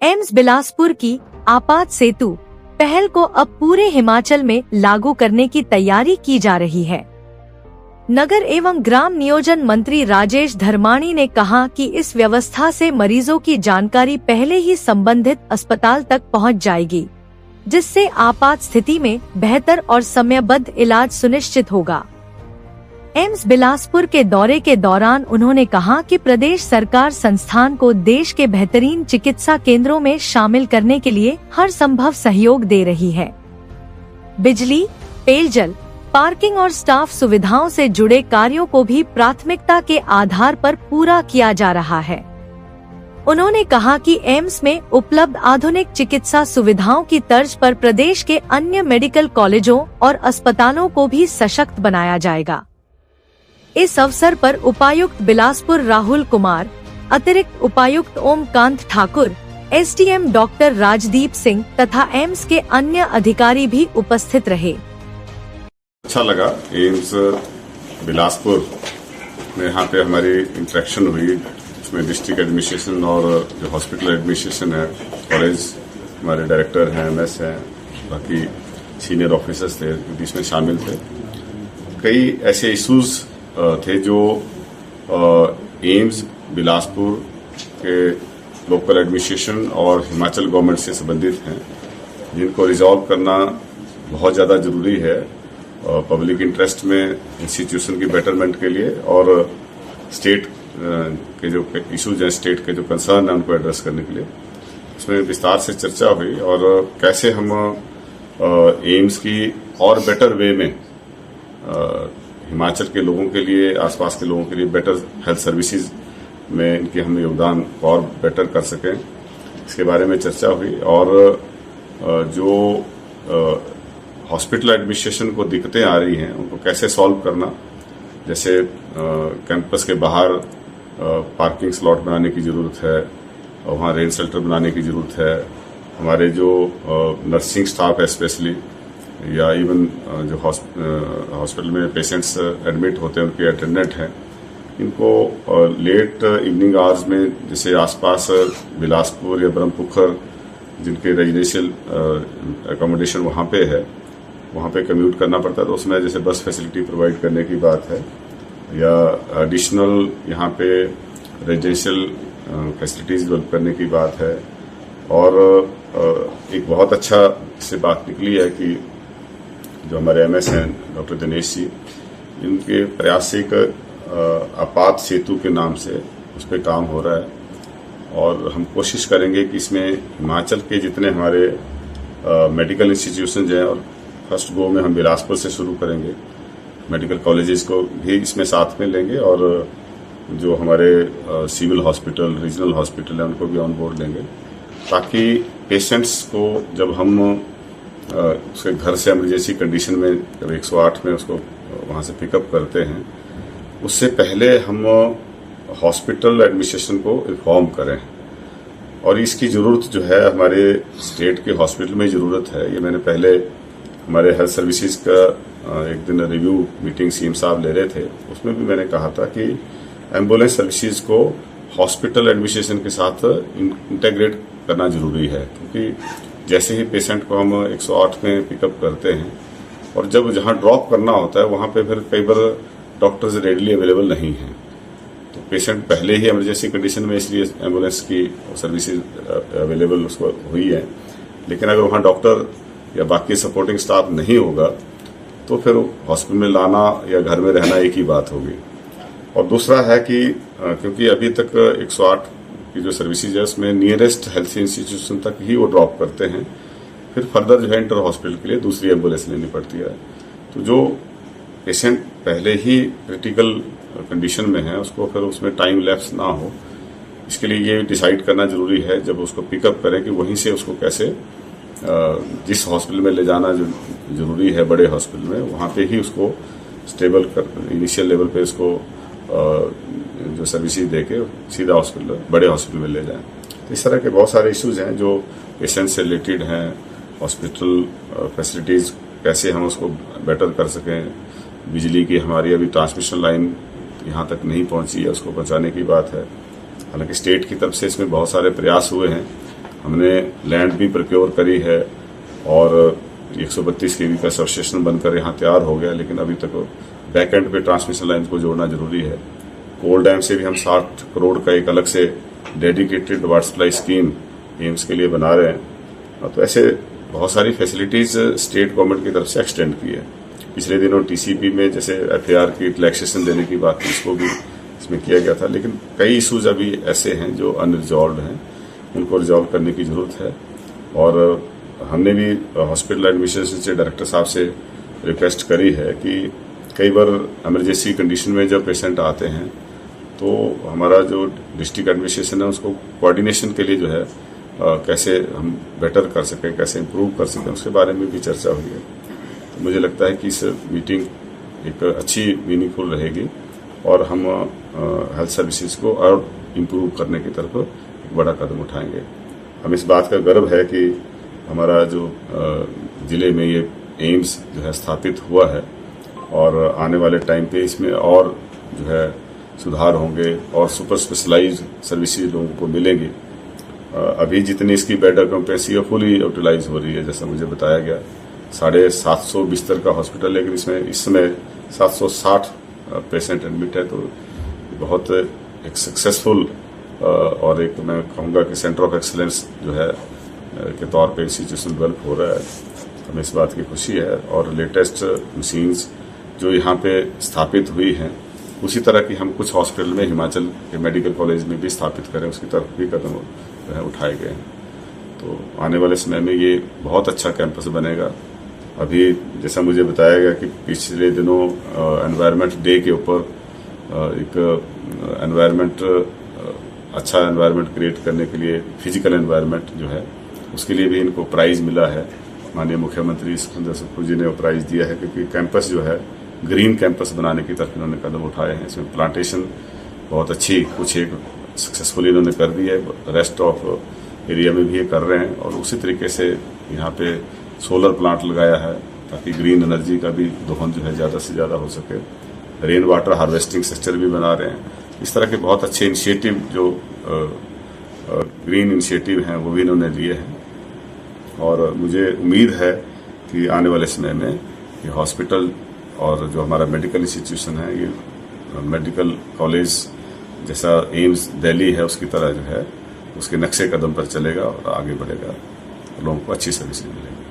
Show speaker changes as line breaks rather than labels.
AIIMS Bilaspur की आपात सेतु पहल को अब पूरे हिमाचल में लागू करने की तैयारी की जा रही है। नगर एवं ग्राम नियोजन मंत्री राजेश धर्माणी ने कहा कि इस व्यवस्था से मरीजों की जानकारी पहले ही संबंधित अस्पताल तक पहुंच जाएगी, जिससे आपात स्थिति में बेहतर और समयबद्ध इलाज सुनिश्चित होगा। एम्स बिलासपुर के दौरे के दौरान उन्होंने कहा कि प्रदेश सरकार संस्थान को देश के बेहतरीन चिकित्सा केंद्रों में शामिल करने के लिए हर संभव सहयोग दे रही है। बिजली, पेयजल, पार्किंग और स्टाफ सुविधाओं से जुड़े कार्यों को भी प्राथमिकता के आधार पर पूरा किया जा रहा है। उन्होंने कहा कि एम्स में उपलब्ध आधुनिक चिकित्सा सुविधाओं की तर्ज पर प्रदेश के अन्य मेडिकल कॉलेजों और अस्पतालों को भी सशक्त बनाया जाएगा। इस अवसर पर उपायुक्त बिलासपुर राहुल कुमार, अतिरिक्त उपायुक्त ओमकांत ठाकुर, एसडीएम डॉक्टर राजदीप सिंह तथा एम्स के अन्य अधिकारी भी उपस्थित रहे।
अच्छा लगा एम्स बिलासपुर में यहाँ पे हमारी इंटरेक्शन हुई, इसमें डिस्ट्रिक्ट एडमिनिस्ट्रेशन और जो हॉस्पिटल एडमिनिस्ट्रेशन है, कॉलेज हमारे डायरेक्टर हैं, एमएस हैं, बाकी सीनियर ऑफिसर्स थे, इसमें शामिल थे। कई ऐसे इश्यूज थे जो एम्स बिलासपुर के लोकल एडमिनिस्ट्रेशन और हिमाचल गवर्नमेंट से संबंधित हैं, जिनको रिजॉल्व करना बहुत ज़्यादा जरूरी है पब्लिक इंटरेस्ट में, इंस्टीट्यूशन की बेटरमेंट के लिए और स्टेट के जो इश्यूज हैं, स्टेट के जो कंसर्न हैं, उनको एड्रेस करने के लिए। इसमें विस्तार से चर्चा हुई और कैसे हम एम्स की और बेटर वे में हिमाचल के लोगों के लिए, आसपास के लोगों के लिए बेटर हेल्थ सर्विसेज में इनके हम योगदान और बेटर कर सकें, इसके बारे में चर्चा हुई। और जो हॉस्पिटल एडमिनिस्ट्रेशन को दिक्कतें आ रही हैं, उनको कैसे सॉल्व करना, जैसे कैंपस के बाहर पार्किंग स्लॉट बनाने की ज़रूरत है, वहाँ रेन शेल्टर बनाने की ज़रूरत है। हमारे जो नर्सिंग स्टाफ है स्पेशली, या इवन जो हॉस्पिटल में पेशेंट्स एडमिट होते हैं, उनके अटेंडेंट हैं, इनको लेट इवनिंग आवर्स में, जैसे आसपास बिलासपुर या ब्रह्मपुखर जिनके रेजिडेंशियल एकोमोडेशन वहाँ पे है, वहाँ पे कम्यूट करना पड़ता है, तो उसमें जैसे बस फैसिलिटी प्रोवाइड करने की बात है, या एडिशनल यहाँ पे रेजिडेंशियल फैसिलिटीज डेवलप करने की बात है। और एक बहुत अच्छा इससे बात निकली है कि जो हमारे एमएस हैं डॉक्टर दिनेश जी, इनके प्रयास से एक आपात सेतु के नाम से उस पर काम हो रहा है, और हम कोशिश करेंगे कि इसमें हिमाचल के जितने हमारे मेडिकल इंस्टीट्यूशन हैं, और फर्स्ट गो में हम बिलासपुर से शुरू करेंगे, मेडिकल कॉलेजेस को भी इसमें साथ में लेंगे, और जो हमारे सिविल हॉस्पिटल, रीजनल हॉस्पिटल हैं, उनको भी ऑन बोर्ड लेंगे, ताकि पेशेंट्स को जब हम उसके घर से इमरजेंसी कंडीशन में जब 108 में उसको वहाँ से पिकअप करते हैं, उससे पहले हम हॉस्पिटल एडमिनिस्ट्रेशन को इन्फॉर्म करें। और इसकी ज़रूरत जो है हमारे स्टेट के हॉस्पिटल में ज़रूरत है। ये मैंने पहले हमारे हेल्थ सर्विसेज का एक दिन रिव्यू मीटिंग सीएम साहब ले रहे थे, उसमें भी मैंने कहा था कि एम्बुलेंस सर्विसेज को हॉस्पिटल एडमिनिस्ट्रेशन के साथ इंटेग्रेट करना जरूरी है, क्योंकि जैसे ही पेशेंट को हम 108 में पिकअप करते हैं, और जब जहाँ ड्रॉप करना होता है वहाँ पे फिर कई बार डॉक्टर्स रेडली अवेलेबल नहीं हैं, तो पेशेंट पहले ही इमरजेंसी कंडीशन में, इसलिए एम्बुलेंस की सर्विसेज अवेलेबल उसको हुई है। लेकिन अगर वहाँ डॉक्टर या बाकी सपोर्टिंग स्टाफ नहीं होगा, तो फिर हॉस्पिटल में लाना या घर में रहना एक ही बात होगी। और दूसरा है कि क्योंकि अभी तक 108 की जो सर्विसेज है, उसमें नियरेस्ट हेल्थ इंस्टीट्यूशन तक ही वो ड्रॉप करते हैं, फिर फर्दर जो है इंटर हॉस्पिटल के लिए दूसरी एम्बुलेंस लेनी पड़ती है। तो जो पेशेंट पहले ही क्रिटिकल कंडीशन में है, उसको फिर उसमें टाइम लैप्स ना हो, इसके लिए ये डिसाइड करना जरूरी है जब उसको पिकअप करें कि वहीं से उसको कैसे जिस हॉस्पिटल में ले जाना जो जरूरी है, बड़े हॉस्पिटल में, वहाँ पे ही उसको स्टेबल कर इनिशियल लेवल पे उसको जो सर्विसेज दे के सीधा हॉस्पिटल, बड़े हॉस्पिटल में ले जाएं। तो इस तरह के बहुत सारे इश्यूज हैं जो पेशेंट से रिलेटेड हैं। हॉस्पिटल फैसिलिटीज़ कैसे हम उसको बेटर कर सकें, बिजली की हमारी अभी ट्रांसमिशन लाइन यहाँ तक नहीं पहुँची है, उसको पहुँचाने की बात है। हालांकि स्टेट की तरफ से इसमें बहुत सारे प्रयास हुए हैं, हमने लैंड भी प्रोक्योर करी है और 132 kV का सबस्टेशन बनकर यहाँ तैयार हो गया, लेकिन अभी तक बैक एंड पे ट्रांसमिशन लाइन को जोड़ना जरूरी है। कोल डैम से भी हम 60 करोड़ का एक अलग से dedicated water supply scheme AIIMS के लिए बना रहे हैं। तो ऐसे बहुत सारी फैसिलिटीज स्टेट गवर्नमेंट की तरफ से एक्सटेंड की है। पिछले दिनों टीसीपी में जैसे FAR की रिलैक्सेशन देने की बात थी, इसको भी इसमें किया गया था, लेकिन कई इशूज अभी ऐसे हैं जो अनरिजॉल्व हैं, उनको रिजॉल्व करने की जरूरत है। और हमने भी हॉस्पिटल एडमिनिस्ट्रेशन से डायरेक्टर साहब से रिक्वेस्ट करी है कि कई बार इमरजेंसी कंडीशन में जब पेशेंट आते हैं तो हमारा जो डिस्ट्रिक्ट एडमिनिस्ट्रेशन है उसको कोऑर्डिनेशन के लिए जो है कैसे हम बेटर कर सकें, कैसे इम्प्रूव कर सकें, उसके बारे में भी चर्चा हुई है। तो मुझे लगता है कि इस मीटिंग एक अच्छी मीनिंगफुल रहेगी और हम हेल्थ सर्विसेज को और इम्प्रूव करने की तरफ एक बड़ा कदम उठाएंगे। हमें इस बात का गर्व है कि हमारा जो जिले में ये एम्स जो है स्थापित हुआ है और आने वाले टाइम पे इसमें और जो है सुधार होंगे और सुपर स्पेशलाइज्ड सर्विसेज लोगों को मिलेंगी। अभी जितनी इसकी बेड ऑक्यूपेंसी है फुली यूटिलाइज हो रही है, जैसा मुझे बताया गया 750 बिस्तर का हॉस्पिटल, लेकिन इसमें इस समय 760 पेशेंट एडमिट है। तो बहुत एक सक्सेसफुल और एक मैं कहूँगा कि सेंटर ऑफ एक्सीलेंस जो है के तौर पे इंस्टीट्यूशन डेवलप हो रहा है। हमें इस बात की खुशी है और लेटेस्ट मशीन्स जो यहाँ पे स्थापित हुई हैं उसी तरह की हम कुछ हॉस्पिटल में हिमाचल के मेडिकल कॉलेज में भी स्थापित करें, उसकी तरफ भी कदम जो है उठाए गए हैं। तो आने वाले समय में ये बहुत अच्छा कैंपस बनेगा। अभी जैसा मुझे बताया गया कि पिछले दिनों एनवायरनमेंट डे के ऊपर एक अच्छा एनवायरनमेंट क्रिएट करने के लिए फिजिकल एनवायरनमेंट जो है उसके लिए भी इनको प्राइज मिला है। माननीय मुख्यमंत्री सुखविंदर सुक्खू जी ने वो प्राइज दिया है क्योंकि कैंपस जो है ग्रीन कैंपस बनाने की तरफ इन्होंने कदम उठाए हैं। इसमें प्लांटेशन बहुत अच्छी कुछ एक सक्सेसफुली इन्होंने कर दी है, रेस्ट ऑफ एरिया में भी ये कर रहे हैं। और उसी तरीके से यहाँ पे सोलर प्लांट लगाया है ताकि ग्रीन एनर्जी का भी दोहन जो है ज़्यादा से ज़्यादा हो सके। रेन वाटर हार्वेस्टिंग सिस्टम भी बना रहे हैं। इस तरह के बहुत अच्छे इनिशिएटिव जो ग्रीन इनिशिएटिव हैं वो भी इन्होंने लिए हैं। और मुझे उम्मीद है कि आने वाले समय में ये हॉस्पिटल और जो हमारा मेडिकल इंस्टीट्यूशन है ये मेडिकल कॉलेज जैसा एम्स दिल्ली है उसकी तरह जो है उसके नक्शे कदम पर चलेगा और आगे बढ़ेगा, लोगों को अच्छी सर्विस मिलेगी।